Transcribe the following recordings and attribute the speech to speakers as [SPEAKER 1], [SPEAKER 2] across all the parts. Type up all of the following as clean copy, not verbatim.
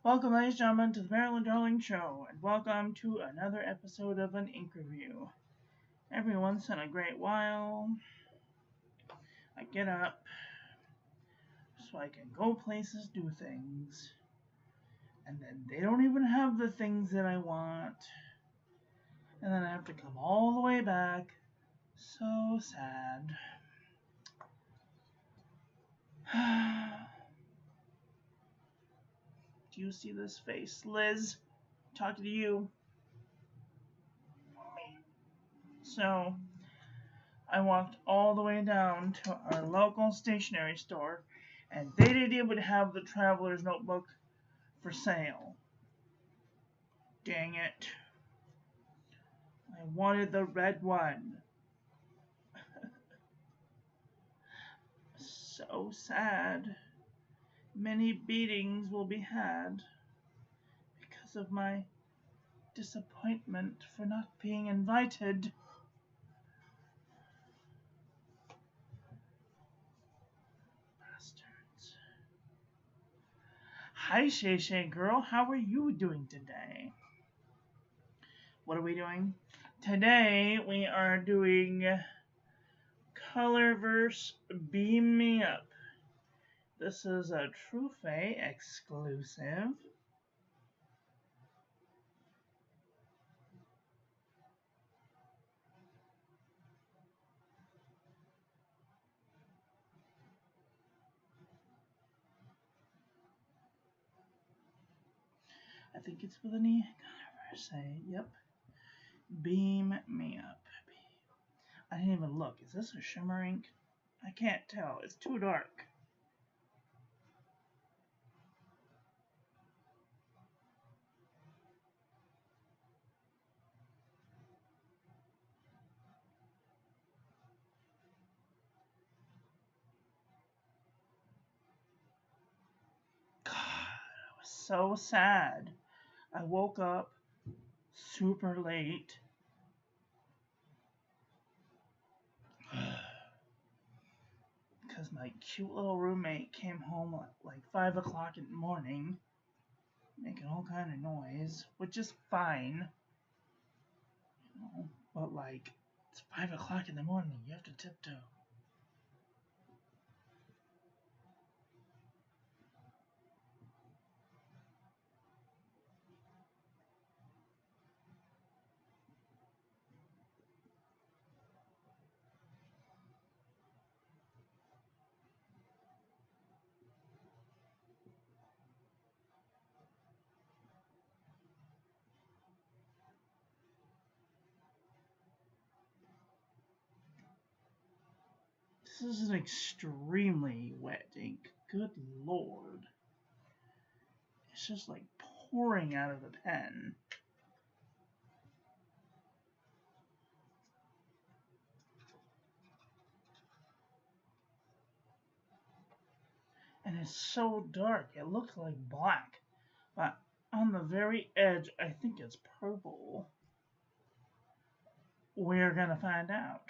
[SPEAKER 1] Welcome, ladies and gentlemen, to the Marilyn Darling Show, and welcome to another episode of an ink review. Every once in a great while, I get up so I can go places, do things, and then they don't even have the things that I want, and then I have to come all the way back. So sad. Do you see this face, Liz? Talking to you. So, I walked all the way down to our local stationery store, and they didn't even have the Traveler's Notebook for sale. Dang it. I wanted the red one. So sad. Many beatings will be had because of my disappointment for not being invited. Bastards. Hi, Shay Shay girl. How are you doing today? What are we doing? Today we are doing Colorverse Beam Me Up. This is a True Fae exclusive. I think it's with an E. Colorverse. Yep. Beam Me Up. I didn't even look. Is this a shimmer ink? I can't tell. It's too dark. God, I was so sad. I woke up super late. Because my cute little roommate came home at like 5 o'clock in the morning, making all kind of noise, which is fine, you know, but like, it's 5 o'clock in the morning, you have to tiptoe. This is an extremely wet ink. Good lord. It's just like pouring out of the pen. And it's so dark, it looks like black. But on the very edge, I think it's purple. We're gonna find out.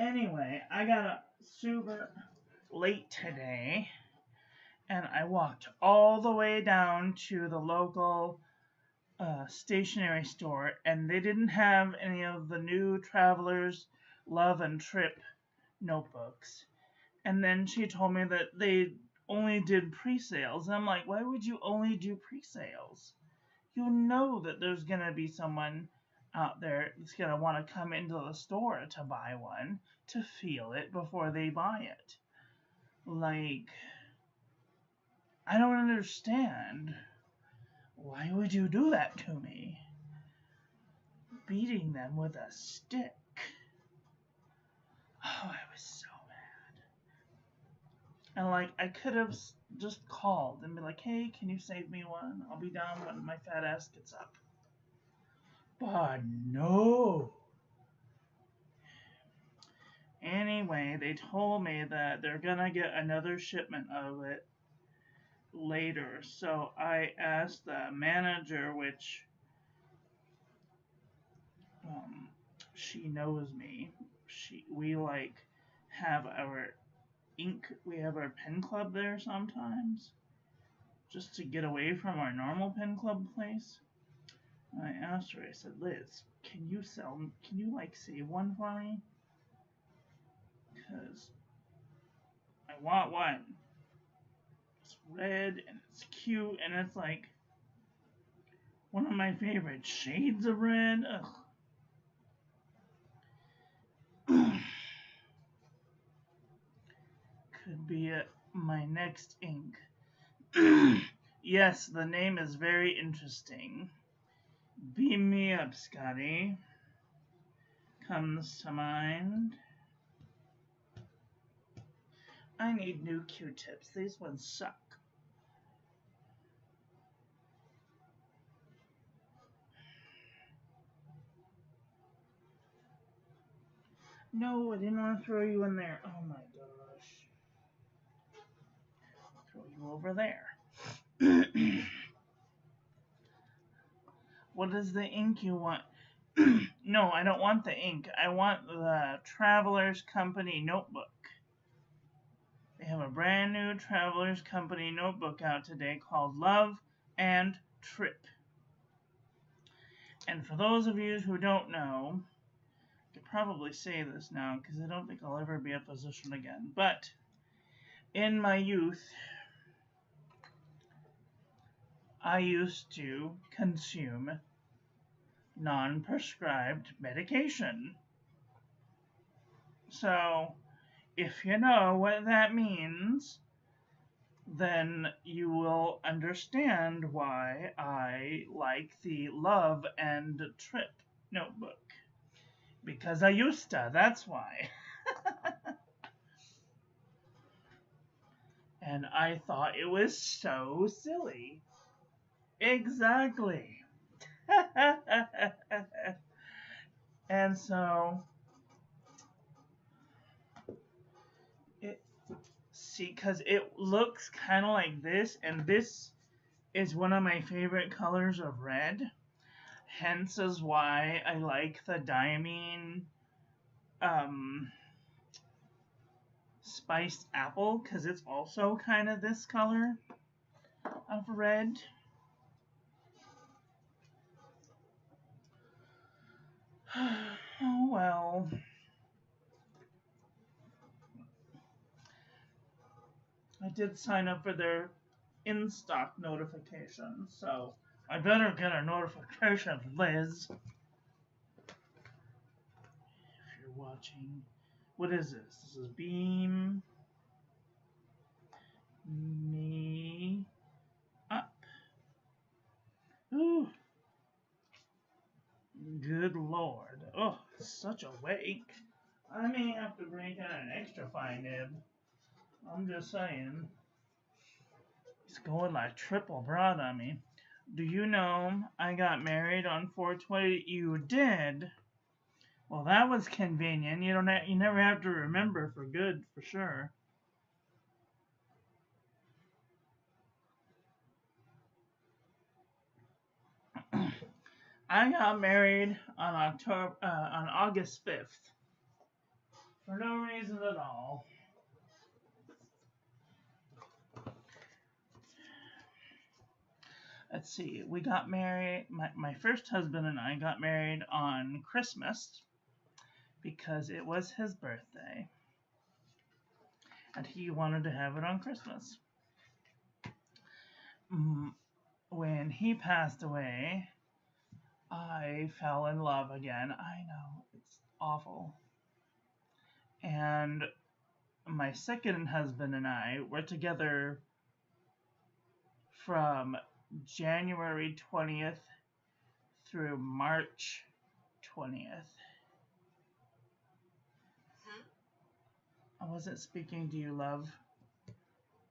[SPEAKER 1] Anyway, I got up super late today, and I walked all the way down to the local stationery store, and they didn't have any of the new Traveler's Love and Trip notebooks. And then she told me that they only did pre-sales. And I'm like, why would you only do pre-sales? You know that there's going to be someone out there that's going to want to come into the store to buy one, to feel it before they buy it. Like, I don't understand. Why would you do that to me? Beating them with a stick. Oh, I was so mad. And like, I could have just called and be like, hey, can you save me one? I'll be down when my fat ass gets up. But no. Anyway, they told me that they're gonna get another shipment of it later. So I asked the manager, which she knows me. We like have our ink, we have our pen club there sometimes, just to get away from our normal pen club place. And I asked her, I said, Liz, can you like save one for me? Because I want one. It's red and it's cute and it's like one of my favorite shades of red. Ugh. Could be my next ink. Yes, the name is very interesting. Beam me up, Scotty. Comes to mind. I need new Q-tips. These ones suck. No, I didn't want to throw you in there. Oh my gosh. I'll throw you over there. What is the ink you want? No, I don't want the ink. I want the Travelers Company notebook. They have a brand new Travelers Company notebook out today called Love and Trip. And for those of you who don't know, I could probably say this now because I don't think I'll ever be in a position again. But in my youth, I used to consume non-prescribed medication. So, if you know what that means, then you will understand why I like the Love and Trip notebook. Because I used to, that's why. And I thought it was so silly. Exactly. And so, because it looks kind of like this, and this is one of my favorite colors of red. Hence is why I like the Diamine spiced apple, because it's also kind of this color of red. Oh well. I did sign up for their in-stock notifications, so I better get a notification, Liz. If you're watching. What is this? This is Beam Me Up. Ooh. Good Lord. Oh, such a wake. I may have to bring out an extra fine nib. I'm just saying. He's going like triple broad on me. Do you know I got married on 4/20? You did? Well, that was convenient. You never have to remember for good, for sure. I got married on August 5th. For no reason at all. Let's see. We got married. My first husband and I got married on Christmas because it was his birthday. And he wanted to have it on Christmas. When he passed away, I fell in love again. I know, it's awful. And my second husband and I were together from January 20th through March 20th. I wasn't speaking to you, love.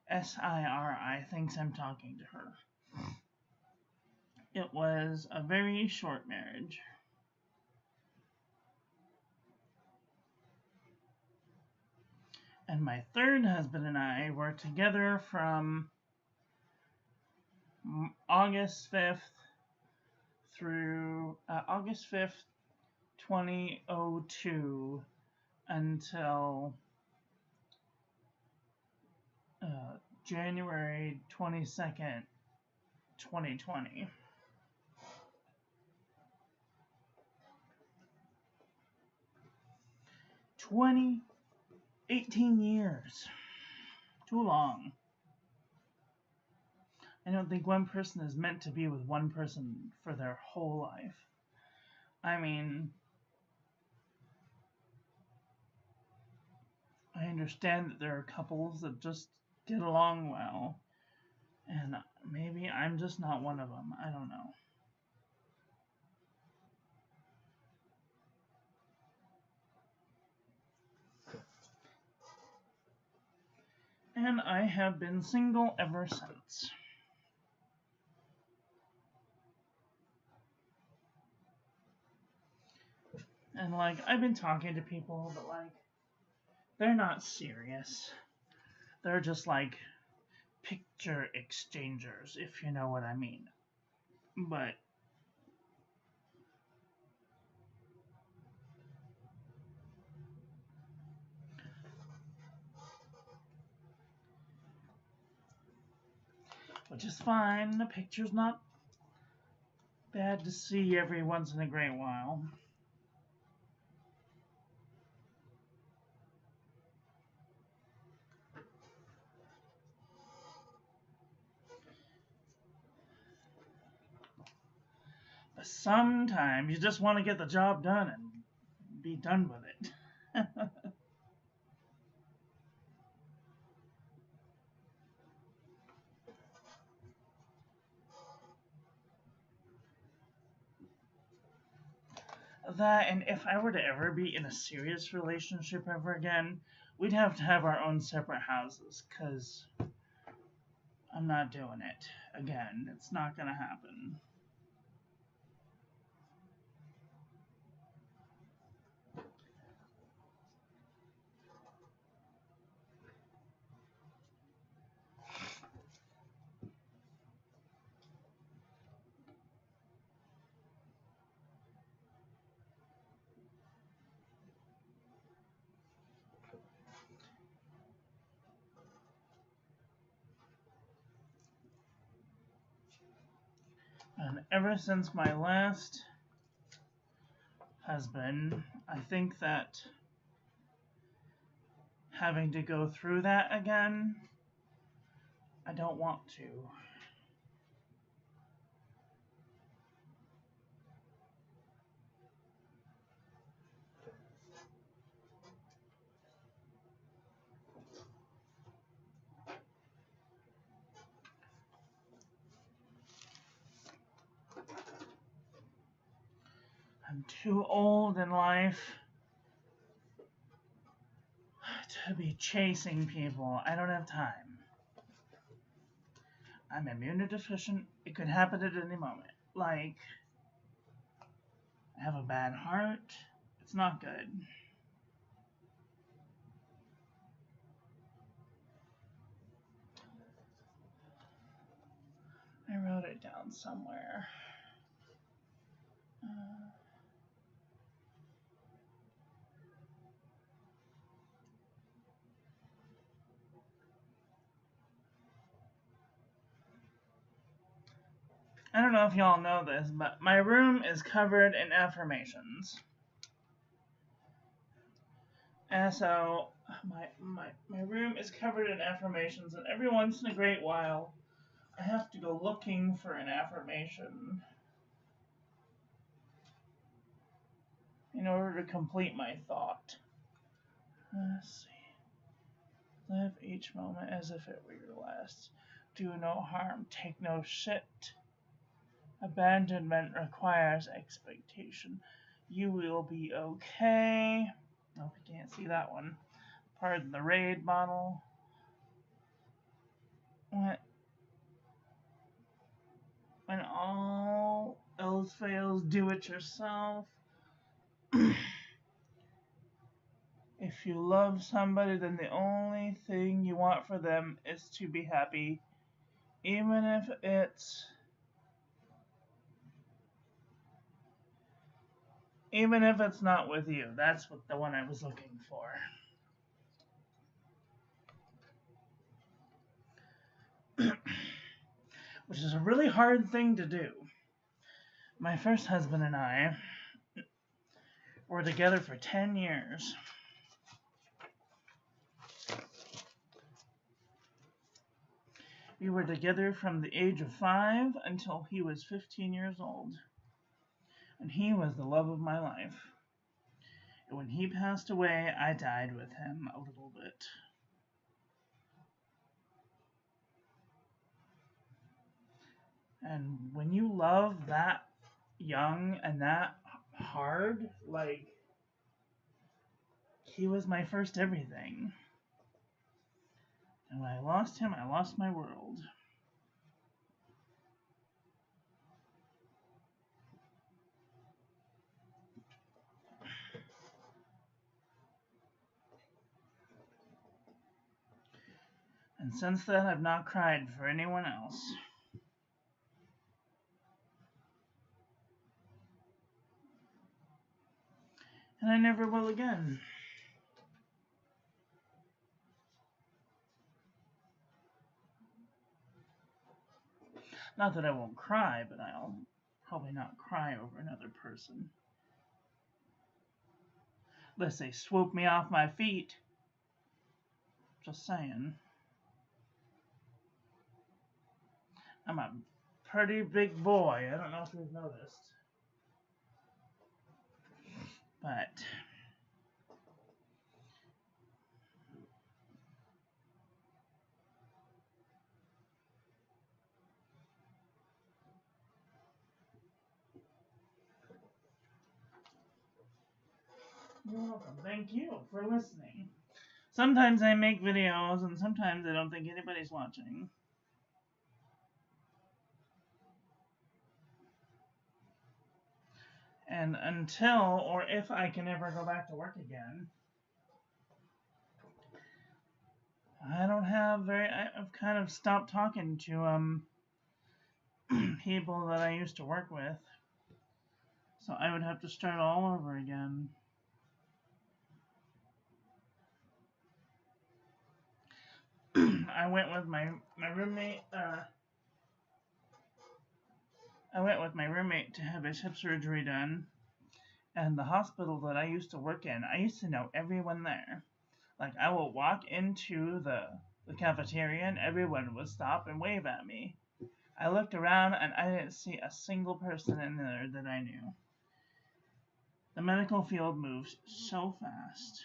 [SPEAKER 1] Siri thinks I'm talking to her. It was a very short marriage. And my third husband and I were together from August 5th through August 5th, 2002 until January 22nd, 2020. 18 years. Too long. I don't think one person is meant to be with one person for their whole life. I mean, I understand that there are couples that just get along well, and maybe I'm just not one of them. I don't know. And I have been single ever since. And like, I've been talking to people, but like, they're not serious. They're just like picture exchangers, if you know what I mean. But which is fine. The picture's not bad to see every once in a great while. But sometimes you just want to get the job done and be done with it. That, and if I were to ever be in a serious relationship ever again, we'd have to have our own separate houses, because I'm not doing it again. It's not going to happen. And ever since my last husband, I think that having to go through that again, I don't want to. I'm too old in life to be chasing people. I don't have time. I'm immunodeficient. It could happen at any moment. Like, I have a bad heart. It's not good. I wrote it down somewhere. I don't know if y'all know this, but my room is covered in affirmations. And so my room is covered in affirmations, and every once in a great while, I have to go looking for an affirmation in order to complete my thought. Let's see. Live each moment as if it were your last. Do no harm. Take no shit. Abandonment requires expectation. You will be okay. Nope, you can't see that one. Pardon the raid model. When all else fails, do it yourself. If you love somebody, then the only thing you want for them is to be happy, even if it's Even if it's not with you, that's what the one I was looking for. Which is a really hard thing to do. My first husband and I were together for 10 years. We were together from the age of 5 until he was 15 years old. And he was the love of my life. And when he passed away, I died with him a little bit. And when you love that young and that hard, like, he was my first everything. And when I lost him, I lost my world. And since then, I've not cried for anyone else. And I never will again. Not that I won't cry, but I'll probably not cry over another person. Unless they swoop me off my feet. Just saying. I'm a pretty big boy. I don't know if you've noticed. But you're welcome. Thank you for listening. Sometimes I make videos and sometimes I don't think anybody's watching. And until or if I can ever go back to work again, I've kind of stopped talking to people that I used to work with. So I would have to start all over again. I went with my roommate. I went with my roommate to have his hip surgery done, and the hospital that I used to work in, I used to know everyone there. Like, I will walk into the cafeteria and everyone would stop and wave at me. I looked around and I didn't see a single person in there that I knew. The medical field moves so fast.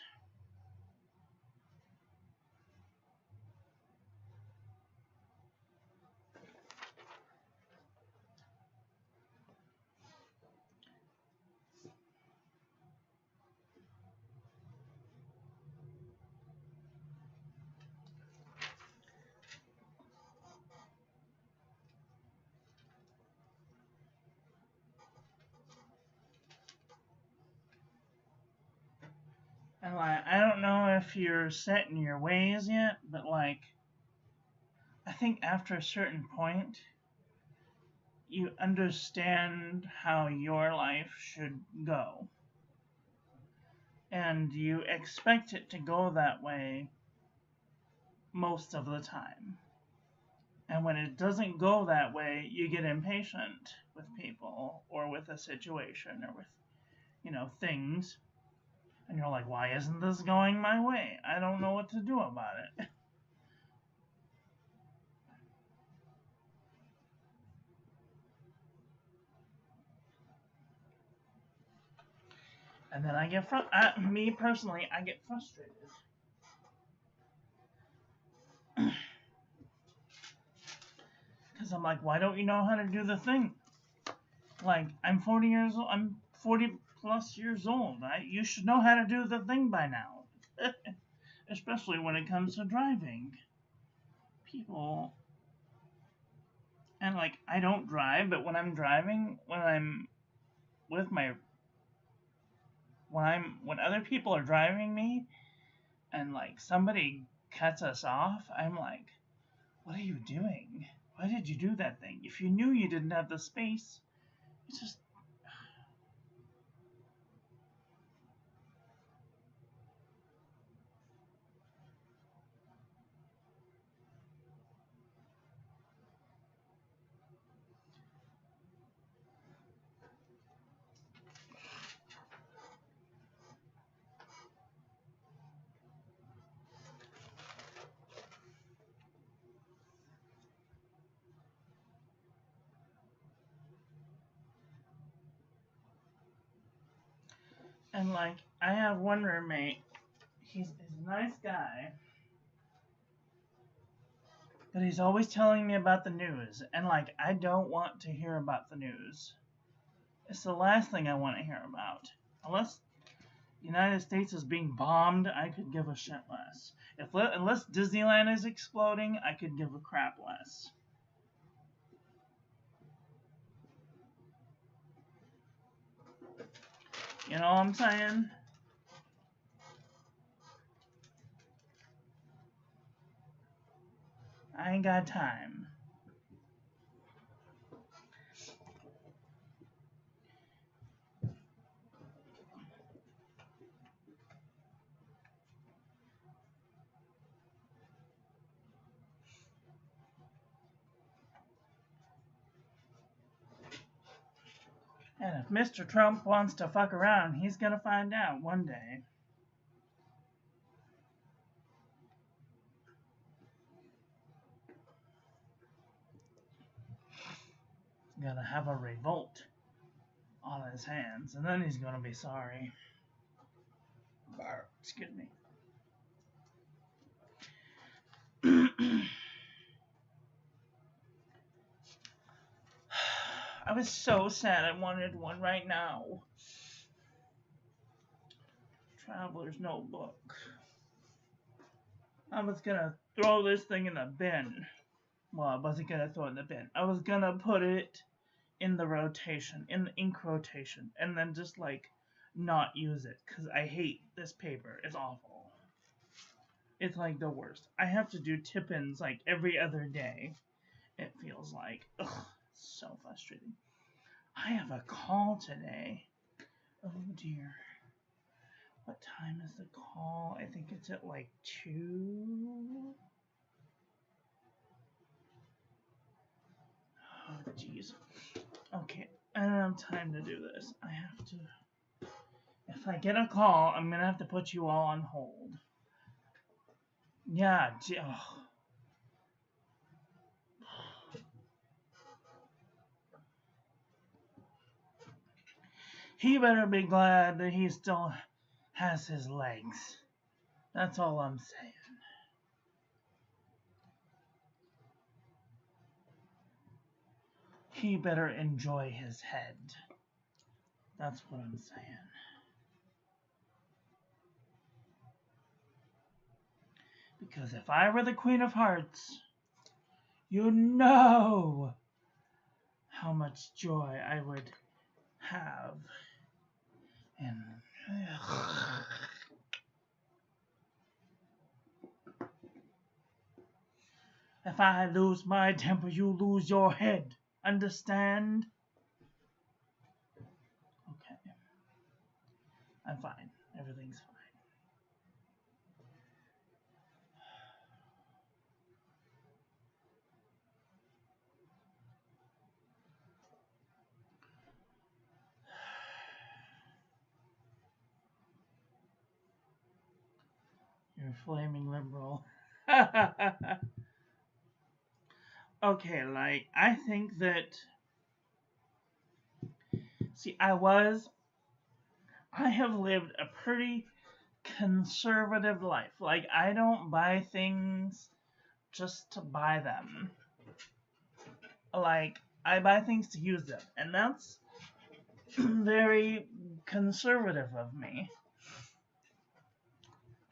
[SPEAKER 1] And like, I don't know if you're set in your ways yet, but like, I think after a certain point, you understand how your life should go. And you expect it to go that way most of the time. And when it doesn't go that way, you get impatient with people or with a situation or with, things. And you're like, why isn't this going my way? I don't know what to do about it. And then I get me personally, I get frustrated. Because I'm like, why don't you know how to do the thing? Like, I'm 40 years old. I'm 40 plus years old. You should know how to do the thing by now. Especially when it comes to driving. People. And like, I don't drive, but when I'm driving, when I'm with my. When other people are driving me, and like somebody cuts us off, I'm like, what are you doing? Why did you do that thing? If you knew you didn't have the space, it's just. And like, I have one roommate, he's a nice guy, but he's always telling me about the news. And like, I don't want to hear about the news. It's the last thing I want to hear about. Unless the United States is being bombed, I could give a shit less. Unless Disneyland is exploding, I could give a crap less. You know what I'm saying? I ain't got time. And if Mr. Trump wants to fuck around, he's gonna find out one day. He's gonna have a revolt on his hands, and then he's gonna be sorry. Excuse me. I was so sad I wanted one right now. Traveler's Notebook. I was gonna throw this thing in the bin. Well, I wasn't gonna throw it in the bin. I was gonna put it in the rotation, in the ink rotation, and then just like not use it, because I hate this paper. It's awful. It's like the worst. I have to do tip-ins like every other day. It feels like. Ugh, so frustrating. I have a call today. Oh dear. What time is the call? I think it's at like 2. Oh jeez. Okay, I don't have time to do this. I have to. If I get a call, I'm gonna have to put you all on hold. Yeah, oh. He better be glad that he still has his legs. That's all I'm saying. He better enjoy his head. That's what I'm saying. Because if I were the Queen of Hearts, you know how much joy I would have. And if I lose my temper, you lose your head. Understand? Okay. I'm fine. Everything's fine. You're a flaming liberal. Okay, like, I think that... See, I have lived a pretty conservative life. Like, I don't buy things just to buy them. Like, I buy things to use them. And that's very conservative of me.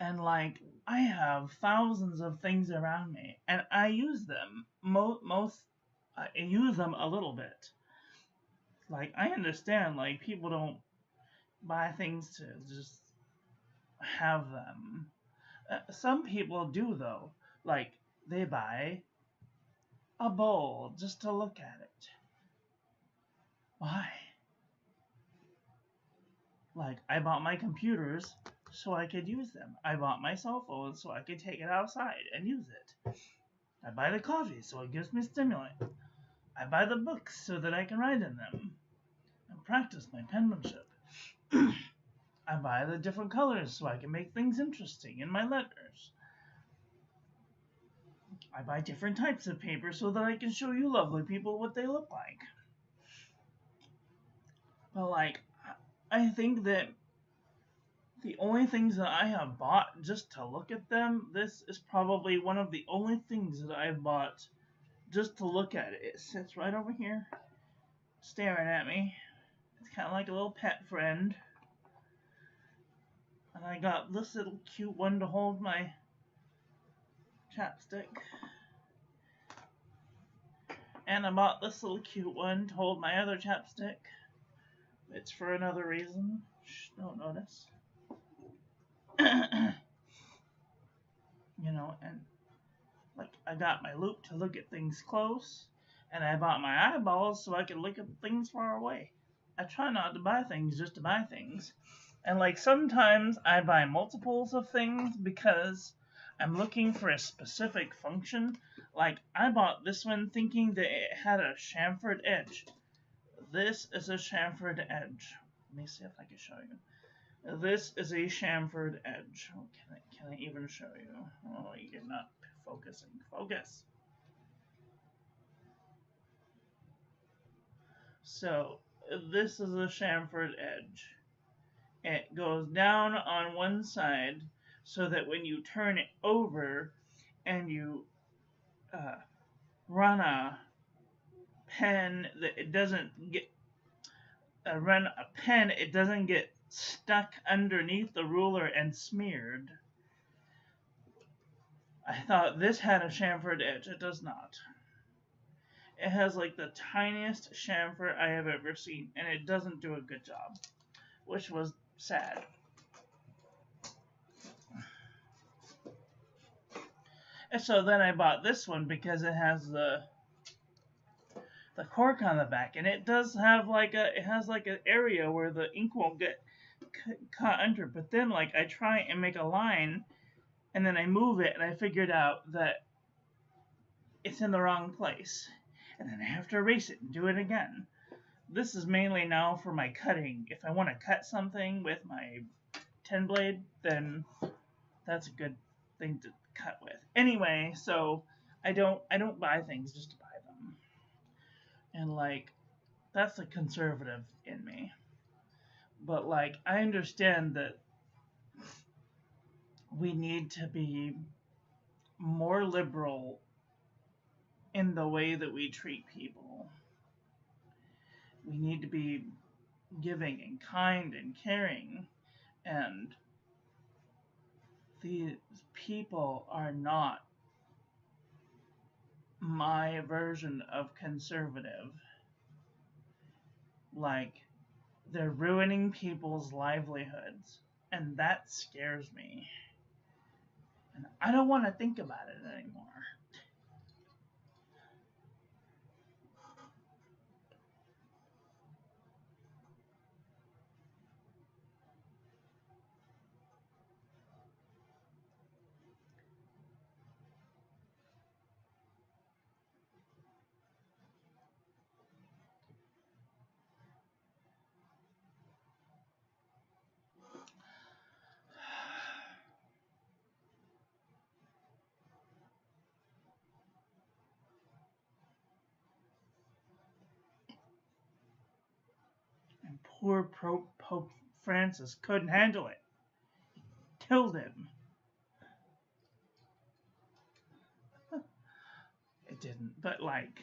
[SPEAKER 1] And like, I have thousands of things around me, and I use them. I use them a little bit. Like, I understand, like, people don't buy things to just have them. Some people do, though. Like, they buy a bowl just to look at it. Why? Like, I bought my computers so I could use them. I bought my cell phone so I could take it outside and use it. I buy the coffee so it gives me stimulant. I buy the books so that I can write in them and practice my penmanship. I buy the different colors so I can make things interesting in my letters. I buy different types of paper so that I can show you lovely people what they look like. But like, I think that The only things that I have bought just to look at them, this is probably one of the only things that I've bought just to look at it. It sits right over here, staring at me. It's kind of like a little pet friend. And I got this little cute one to hold my chapstick. And I bought this little cute one to hold my other chapstick. It's for another reason. Shh, don't notice. You know, and like I got my loupe to look at things close, and I bought my eyeballs so I could look at things far away. I try not to buy things just to buy things. And like sometimes I buy multiples of things because I'm looking for a specific function. Like I bought this one thinking that it had a chamfered edge. This is a chamfered edge. Let me see if I can show you. This is a chamfered edge. Oh, can I even show you? Oh, you're not focusing. Focus. So this is a chamfered edge. It goes down on one side so that when you turn it over and you run a pen, that it doesn't get it doesn't get stuck underneath the ruler and smeared. I thought this had a chamfered edge. It does not. It has like the tiniest chamfer I have ever seen, and it doesn't do a good job, which was sad. And so then I bought this one because it has the cork on the back, and it does have like it has like an area where the ink won't get caught under. But then like I try and make a line, and then I move it, and I figured out that it's in the wrong place, and then I have to erase it and do it again. This is mainly now for my cutting. If I want to cut something with my 10 blade, then that's a good thing to cut with. Anyway, so I don't buy things just to buy them. And like that's the conservative in me. But like I understand that we need to be more liberal in the way that we treat people. We need to be giving and kind and caring, and these people are not my version of conservative. Like, they're ruining people's livelihoods, and that scares me. And I don't want to think about it anymore. And poor Pope Francis couldn't handle it. Killed him. It didn't, but like,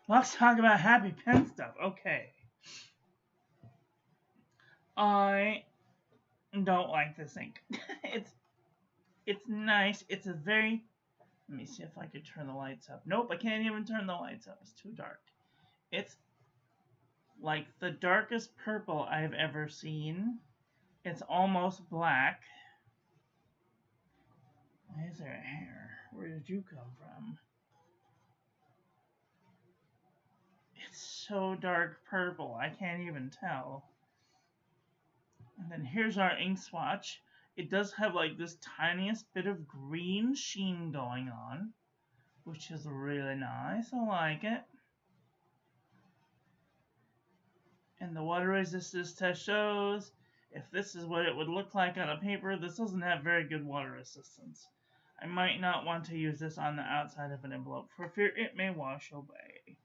[SPEAKER 1] let's talk about happy pen stuff. Okay. I don't like this ink. It's nice. It's a very. Let me see if I could turn the lights up. Nope, I can't even turn the lights up. It's too dark. It's like the darkest purple I've ever seen. It's almost black. Why is there a hair? Where did you come from? It's so dark purple, I can't even tell. And then here's our ink swatch. It does have like this tiniest bit of green sheen going on, which is really nice. I like it. And the water resistance test shows if this is what it would look like on a paper, this doesn't have very good water resistance. I might not want to use this on the outside of an envelope for fear it may wash away.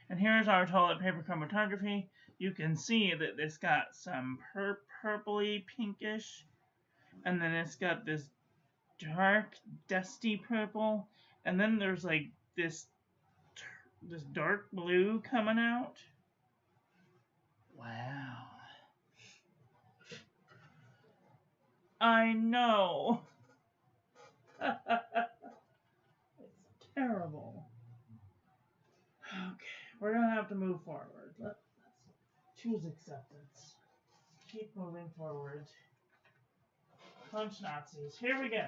[SPEAKER 1] And here's our toilet paper chromatography. you can see that it's got some purpley pinkish, and then it's got this dark dusty purple, and then there's like this dark blue coming out. Wow. I know. It's terrible. Okay, we're gonna have to move forward. Let's choose acceptance. Keep moving forward. Punch Nazis. Here we go.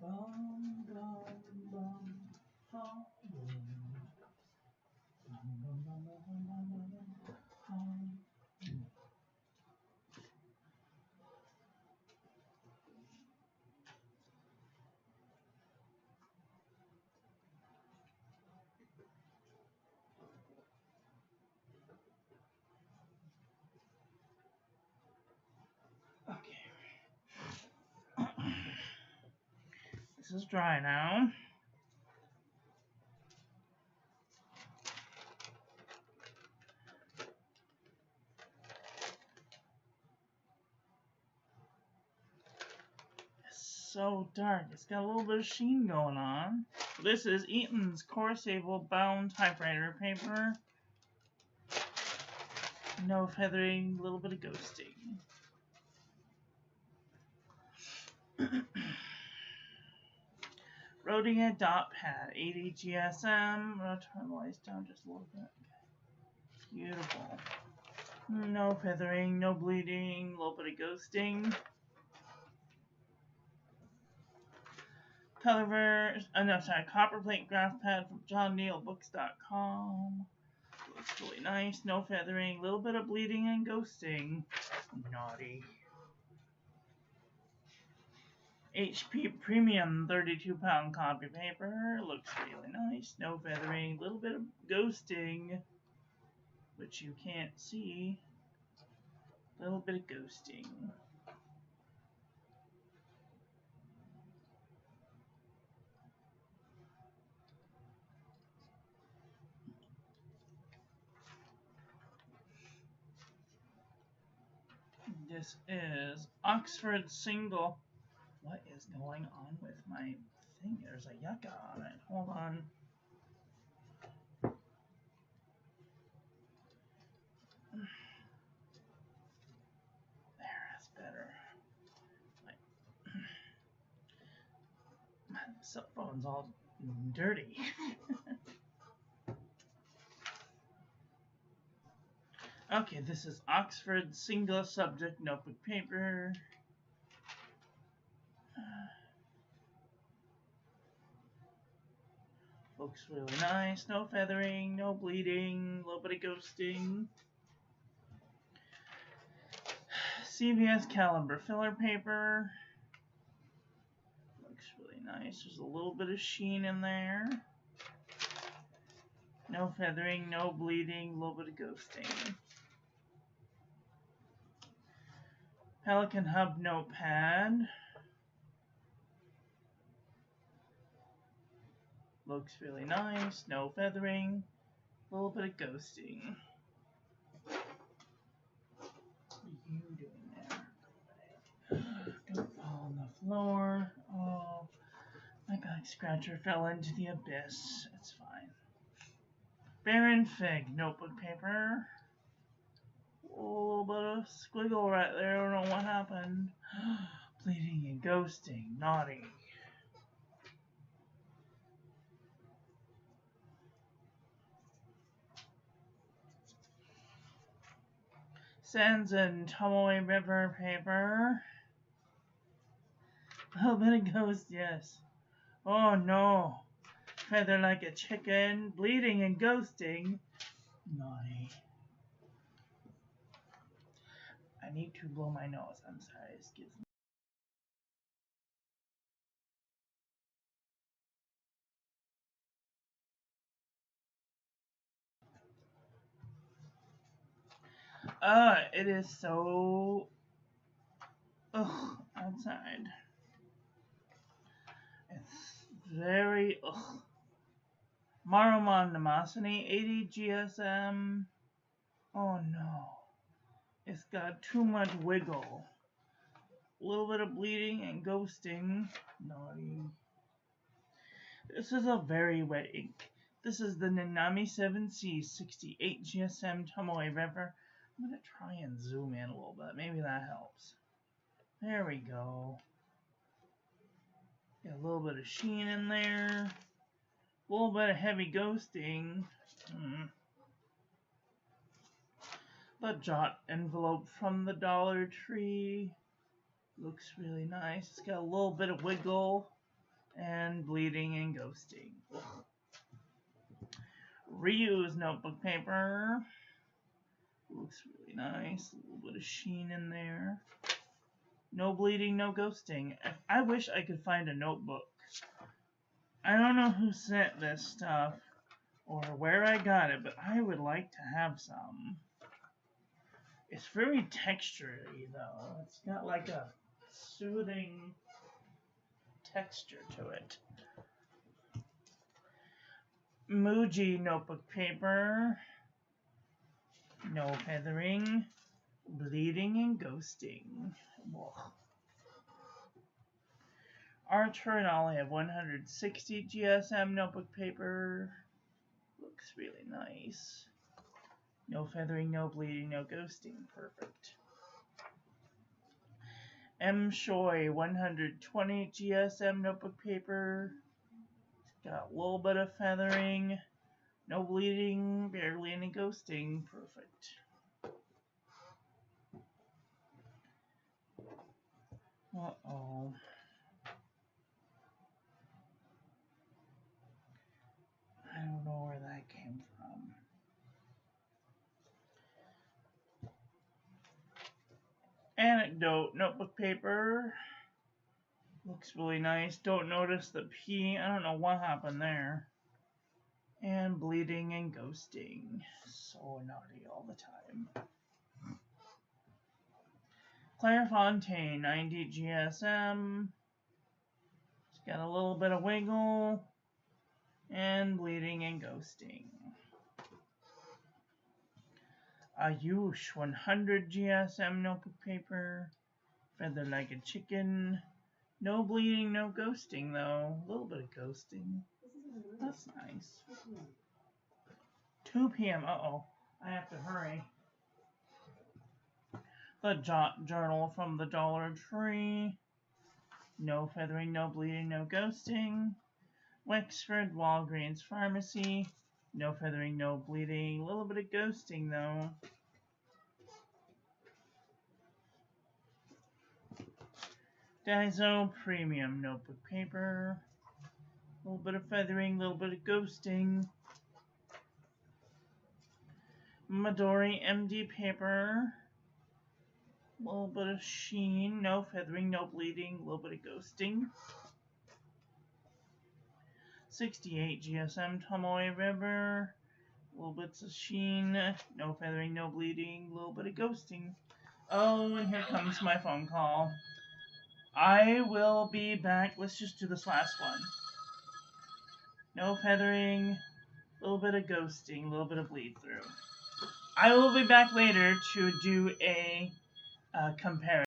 [SPEAKER 1] Bum, bum, bum, bum, Okay. This is dry now. It's so dark. It's got a little bit of sheen going on. This is Eaton's Core Sable Bound Typewriter paper. No feathering, a little bit of ghosting. Rhodia dot pad, 80 GSM. I'm gonna turn the lights down just a little bit. Beautiful. No feathering, no bleeding, a little bit of ghosting. Colorverse, copper plate graph pad from johnneilbooks.com. Looks really nice, no feathering, a little bit of bleeding and ghosting. Naughty. HP Premium 32-pound copy paper. Looks really nice. No feathering. A little bit of ghosting, which you can't see. A little bit of ghosting. This is Oxford Single. What is going on with my thing? There's a yucca on it. Hold on. There, that's better. My cell phone's all dirty. Okay, this is Oxford Single Subject Notebook Paper. Looks really nice. No feathering, no bleeding, a little bit of ghosting. CVS Caliber Filler Paper. Looks really nice. There's a little bit of sheen in there. No feathering, no bleeding, a little bit of ghosting. Pelican Hub Notepad. Looks really nice. No feathering, a little bit of ghosting. What are you doing there? Don't fall on the floor. Oh, my back scratcher fell into the abyss. It's fine. Baron Fig notebook paper. A little bit of squiggle right there. I don't know what happened. Bleeding and ghosting. Naughty. Sands and Tumbleweed River paper. A little bit of ghost, yes. Oh no. Feather like a chicken. Bleeding and ghosting. Naughty. I need to blow my nose. I'm sorry. Excuse me. It is so ugh outside. It's very ugh. Maromonomosity, 80 GSM. Oh no. It's got too much wiggle. A little bit of bleeding and ghosting. Naughty. This is a very wet ink. This is the Nanami 7C 68 GSM Tomoe River. I'm going to try and zoom in a little bit. Maybe that helps. There we go. Got a little bit of sheen in there. A little bit of heavy ghosting. The jot envelope from the Dollar Tree. Looks really nice. It's got a little bit of wiggle and bleeding and ghosting. Ugh. Reuse notebook paper. Looks really nice. A little bit of sheen in there. No bleeding, no ghosting. I wish I could find a notebook. I don't know who sent this stuff or where I got it, but I would like to have some. It's very textury though. It's got like a soothing texture to it. Muji notebook paper. No feathering, bleeding, and ghosting. Ugh. Archer and Olive 160 GSM notebook paper. Looks really nice. No feathering, no bleeding, no ghosting. Perfect. M. Shoy 120 GSM notebook paper. It's got a little bit of feathering. No bleeding, barely any ghosting. Perfect. Uh-oh. I don't know where that came from. Anecdote notebook paper. Looks really nice. Don't notice the P. I don't know what happened there. And bleeding and ghosting. So naughty all the time. Clairefontaine 90 GSM. It's got a little bit of wiggle. And bleeding and ghosting. Ayush 100 GSM notebook paper. Feather like a chicken. No bleeding, no ghosting though. A little bit of ghosting. That's nice. 2 p.m. Uh-oh. I have to hurry. The Jot Journal from the Dollar Tree. No feathering, no bleeding, no ghosting. Wexford Walgreens Pharmacy. No feathering, no bleeding. A little bit of ghosting though. Daiso Premium Notebook Paper. A little bit of feathering, a little bit of ghosting. Midori MD Paper. A little bit of sheen, no feathering, no bleeding, a little bit of ghosting. 68 GSM Tomoe River. A little bits of sheen, no feathering, no bleeding, a little bit of ghosting. Oh, and here comes my phone call. I will be back. Let's just do this last one. No feathering, a little bit of ghosting, a little bit of bleed through. I will be back later to do a comparison.